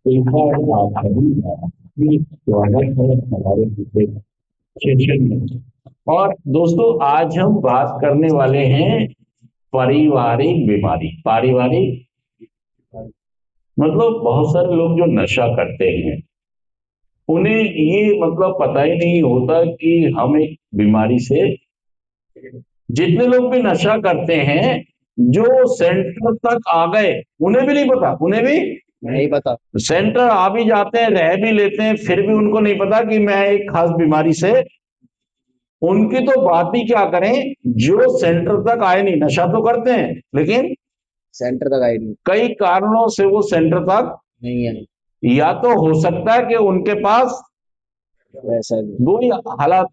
एक बार आप सभी का स्वागत है हमारे दूसरे सेशन में। और दोस्तों, आज हम बात करने वाले हैं पारिवारिक बीमारी। पारिवारिक मतलब बहुत सारे लोग जो नशा करते हैं, उन्हें ये मतलब पता ही नहीं होता कि हम एक बीमारी से, जितने लोग भी नशा करते हैं, जो सेंटर तक आ गए, उन्हें भी नहीं पता, उन्हें भी नहीं पता। सेंटर आ भी जाते हैं, रह भी लेते हैं, फिर भी उनको नहीं पता कि मैं एक खास बीमारी से। उनकी तो बात ही क्या करें, जो सेंटर तक आए नहीं, नशा तो करते हैं लेकिन सेंटर तक आई नहीं। कई कारणों से वो सेंटर तक, नहीं है। या तो हो सकता है कि उनके पास वैसा भी। दो ही हालात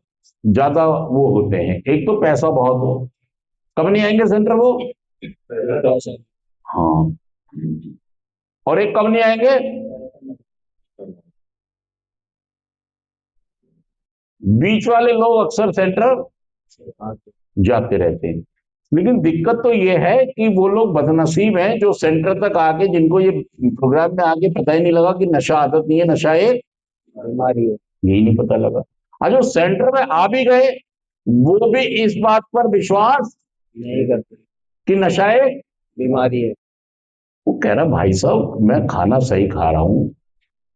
ज्यादा वो होते हैं। एक तो पैसा बहुत हो, कब नहीं आएंगे सेंटर वो। वैसा। हाँ। और एक कब नहीं आएंगे, बीच वाले लोग अक्सर सेंटर जाते रहते हैं। लेकिन दिक्कत तो ये है कि वो लोग बदनसीब हैं जो सेंटर तक आके, जिनको ये प्रोग्राम में आके पता ही नहीं लगा कि नशा आदत नहीं है, नशा एक बीमारी है। यही नहीं पता लगा। और जो सेंटर में आ भी गए, वो भी इस बात पर विश्वास नहीं करते। कि नशा एक, बीमारी है। वो कह रहा भाई साहब मैं खाना सही खा रहा हूं,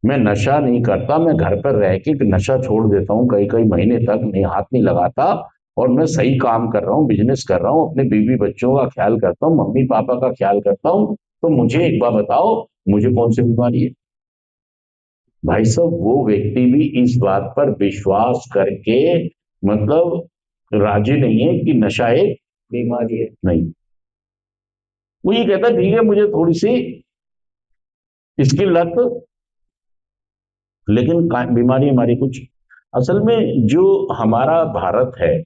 मैं नशा नहीं करता, मैं घर पर रह के नशा छोड़ देता हूँ, कई कई महीने तक नहीं, हाथ नहीं लगाता, और मैं सही काम कर रहा हूँ, बिजनेस कर रहा हूँ, अपने बीवी बच्चों का ख्याल करता हूँ, मम्मी पापा का ख्याल करता हूँ, तो मुझे एक बार बताओ, मुझे कौन सी बीमारी है। भाई साहब वो व्यक्ति भी इस बात पर विश्वास करके मतलब राजी नहीं है कि नशा एक बीमारी है। नहीं। वो ये कहता है ठीक है, मुझे थोड़ी सी इसकी लत, लेकिन बीमारी हमारी कुछ। असल में जो हमारा भारत है,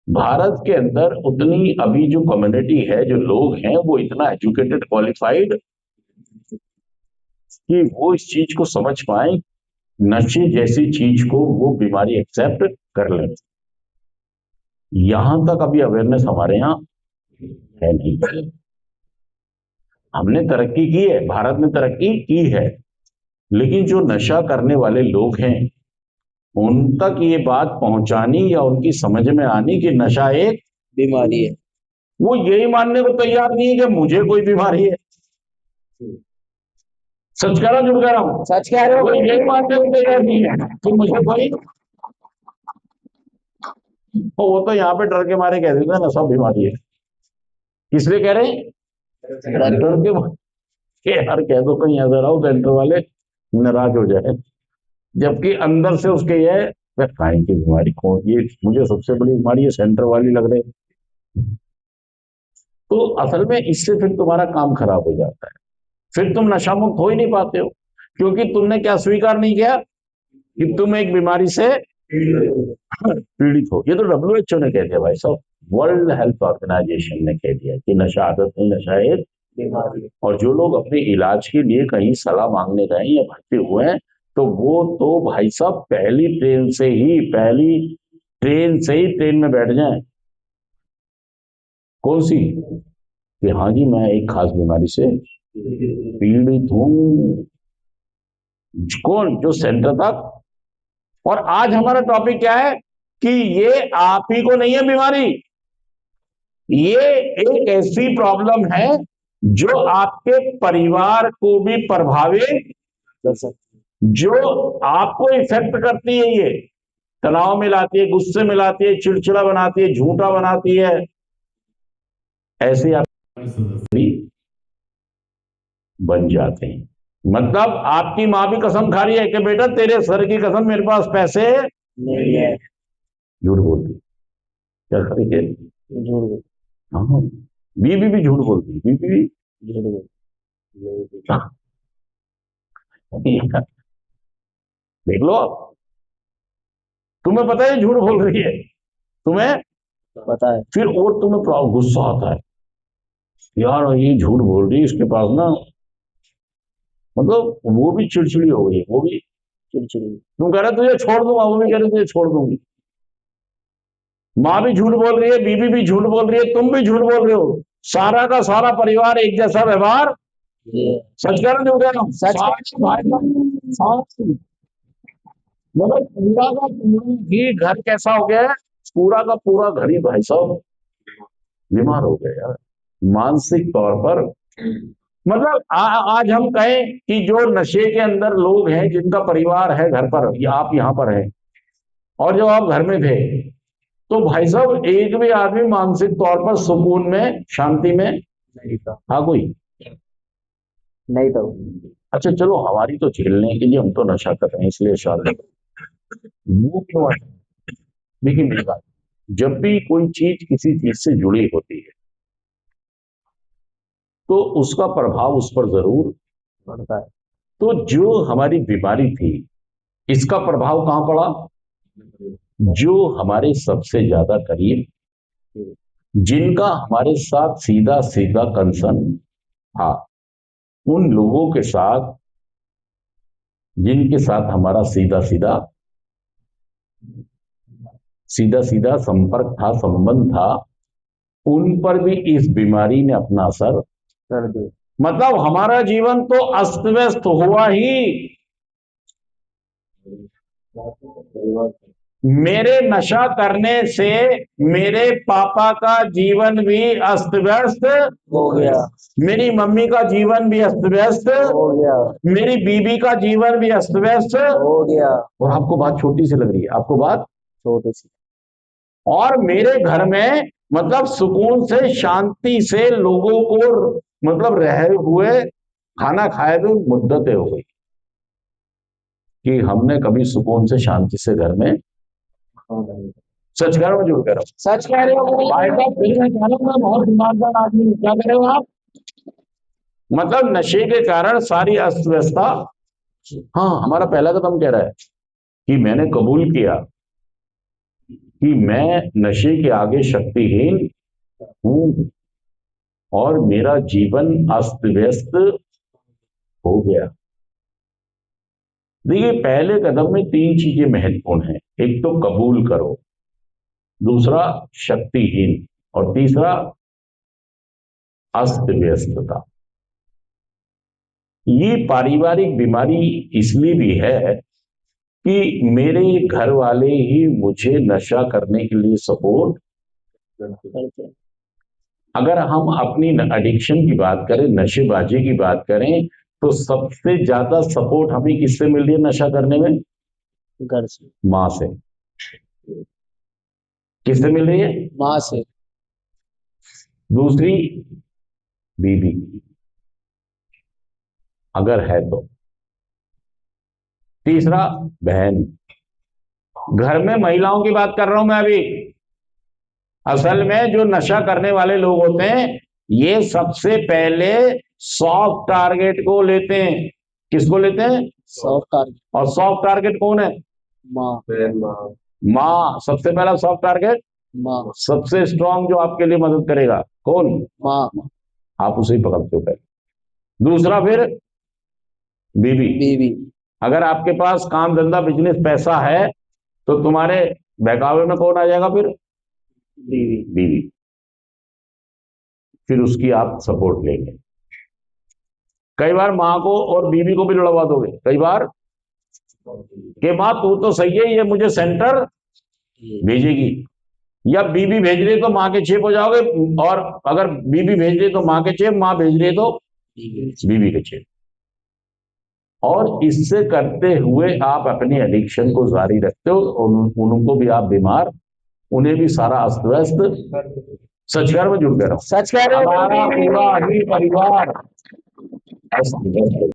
भारत के अंदर उतनी अभी जो कम्युनिटी है, जो लोग हैं, वो इतना एजुकेटेड क्वालिफाइड कि वो इस चीज को समझ पाए, नशे जैसी चीज को वो बीमारी एक्सेप्ट कर लें। यहां तक अभी अवेयरनेस हमारे यहाँ है नहीं। हमने तरक्की की है, भारत ने तरक्की की है, लेकिन जो नशा करने वाले लोग हैं, उन तक ये बात पहुंचानी या उनकी समझ में आनी कि नशा एक, बीमारी है। वो यही मानने को तैयार नहीं है कि मुझे कोई बीमारी है। सच कह रहा हूं, झूठ कह रहा हूं, सच कह रहे वो हो। यही मानने को तैयार नहीं है कि मुझे कोई, वो तो यहाँ पे डर के मारे कह देते हैं नशा बीमारी है। किस लिए कह रहे हैं, डर के मारे कि यार कह दो कहीं ऐसा रहो सेंटर वाले नाराज हो जाए, जबकि अंदर से उसके ये है खाने की बीमारी कौन, ये मुझे सबसे बड़ी बीमारी है सेंटर वाली लग रही है। तो असल में इससे फिर तुम्हारा काम खराब हो जाता है, फिर तुम नशा मुक्त हो ही नहीं पाते हो, क्योंकि तुमने क्या स्वीकार नहीं किया कि तुम एक बीमारी से पीड़ित हो। ये तो WHO ने कह दिया भाई साहब, वर्ल्ड हेल्थ ऑर्गेनाइजेशन ने कह दिया कि नशा आदत नहीं, नशा एक बीमारी है। और जो लोग अपने इलाज के लिए कहीं सलाह मांगने गए या भर्ती हुए हैं, तो वो तो भाई साहब पहली ट्रेन से ही ट्रेन में बैठ जाएं। कौन सी, कि हाँ जी मैं एक खास बीमारी से पीड़ित हूं। कौन, जो सेंटर तक। और आज हमारा टॉपिक क्या है कि ये आप ही को नहीं है बीमारी, ये एक ऐसी प्रॉब्लम है जो आपके परिवार को भी प्रभावित, कर सकते। जो आपको इफेक्ट करती है, ये तनाव में लाती है, गुस्से में लाती है, चिड़चिड़ा बनाती है, झूठा बनाती है। ऐसे आप भी बन जाते हैं। मतलब आपकी मां भी कसम खा रही है कि बेटा तेरे सर की कसम मेरे पास पैसे नहीं है। झूठ बोलती, क्या करेंगे। झूठ बोल। हाँ, बीवी भी झूठ बोलती, बीवी भी झूठ बोल। देख लो आप, तुम्हें पता है झूठ बोल रही है, तुम्हें पता है। फिर और तुम्हें गुस्सा आता है, यार ये झूठ बोल रही है, इसके पास ना, मतलब वो भी चिड़चिड़ी हो गई है, वो भी, चिड़चिड़ी। तुम कह रहे तुझे छोड़ दूंगा, वो भी कह रहे तुझे छोड़ दूंगी। माँ भी झूठ बोल रही है, बीवी भी झूठ बोल रही है, तुम भी झूठ बोल रहे हो, सारा का सारा परिवार एक जैसा व्यवहार ये सच कह रहे हो क्या ना? सच सारे भाई साहब, सारे मतलब पूरा का पूरा ही घर कैसा हो गया है? पूरा का पूरा घर ही भाई साहब बीमार हो गया यार, मानसिक तौर पर। मतलब आज हम कहें कि जो नशे के अंदर लोग हैं, जिनका परिवार है घर पर, या आप यहाँ पर हैं और जब आप घर में थे, तो भाई साहब एक भी आदमी मानसिक तौर पर सुकून में, शांति में नहीं था, था कोई? नहीं था। अच्छा चलो, हमारी तो झेलने के लिए हम तो नशा कर रहे हैं इसलिए शादी, वो क्यों है? देखिए मेरी बात, जब भी कोई चीज किसी चीज से जुड़ी होती है तो उसका प्रभाव उस पर जरूर पड़ता है। तो जो हमारी बीमारी थी, इसका प्रभाव कहां पड़ा? जो हमारे सबसे ज्यादा करीब, जिनका हमारे साथ सीधा सीधा कंसर्न था, उन लोगों के साथ, जिनके साथ हमारा सीधा सीधा सीधा सीधा संपर्क था, संबंध था, उन पर भी इस बीमारी ने अपना असर। कर दिया। मतलब हमारा जीवन तो अस्त व्यस्त हुआ ही। मेरे नशा करने से मेरे पापा का जीवन भी अस्त व्यस्त हो गया, मेरी मम्मी का जीवन भी अस्त व्यस्त, हो गया, मेरी बीबी का जीवन भी अस्त व्यस्त। हो गया। और आपको बात छोटी सी लग रही है, आपको बात, छोटी सी। और मेरे घर में मतलब सुकून से, शांति से लोगों को मतलब रहे हुए, खाना खाए हुए मुद्दतें हो गई कि हमने कभी सुकून से, शांति से घर में। सच कह रहा हूं, झूठ कह रहा हूं? सच कह रहे हो। भाई साहब फिर मैं कह रहा हूं, मैं बहुत दिमागदार आदमी हूं। क्या कह रहे हो आप? मतलब नशे के कारण सारी अस्त व्यवस्था। हाँ, हमारा पहला कदम कह रहा है कि मैंने कबूल किया कि मैं नशे के आगे शक्तिहीन हूं और मेरा जीवन अस्त व्यस्त हो गया। देखिए, पहले कदम में 3 चीजें महत्वपूर्ण हैं। एक तो कबूल करो, दूसरा शक्तिहीन, और तीसरा अस्त व्यस्तता। ये पारिवारिक बीमारी इसलिए भी है कि मेरे घर वाले ही मुझे नशा करने के लिए सपोर्ट करते हैं। अगर हम अपनी एडिक्शन की बात करें, नशेबाजी की बात करें, तो सबसे ज्यादा सपोर्ट हमें किससे मिल रही है नशा करने में? घर से, मां से। किससे मिल रही है? माँ से। दूसरी बीवी, अगर है तो। तीसरा बहन। घर में महिलाओं की बात कर रहा हूं मैं अभी। असल में जो नशा करने वाले लोग होते हैं, ये सबसे पहले सॉफ्ट टारगेट को लेते हैं। किसको लेते हैं? Soft target. और सॉफ्ट टारगेट कौन है? माँ। माँ। सबसे पहला सॉफ्ट टारगेट, माँ। सबसे स्ट्रांग जो आपके लिए मदद करेगा, कौन? माँ। आप उसे ही पकड़ते हो पहले। दूसरा फिर बीवी। बीवी। अगर आपके पास काम धंधा बिजनेस पैसा है तो तुम्हारे बहकावे में कौन आ जाएगा फिर? बीवी। बीवी। फिर उसकी आप सपोर्ट लेंगे। कई बार माँ को और बीवी को भी लड़वा दोगे, कई बार कि माँ तू तो सही है, ये मुझे सेंटर भेजेगी। या बीवी भेज रही तो माँ के चेप हो जाओगे, और अगर बीवी भेज रही तो माँ के चेप, माँ भेज रही तो बीवी के चेप। और इससे करते हुए आप अपनी एडिक्शन को जारी रखते हो, और उनको भी आप बीमार, उन्हें भी सारा अस्त व्यस्त। सच कह रहा हूं, झूठ कह रहा हूं? सच कह रहे हो। हमारा पूरा ही परिवार अस्त व्यस्त।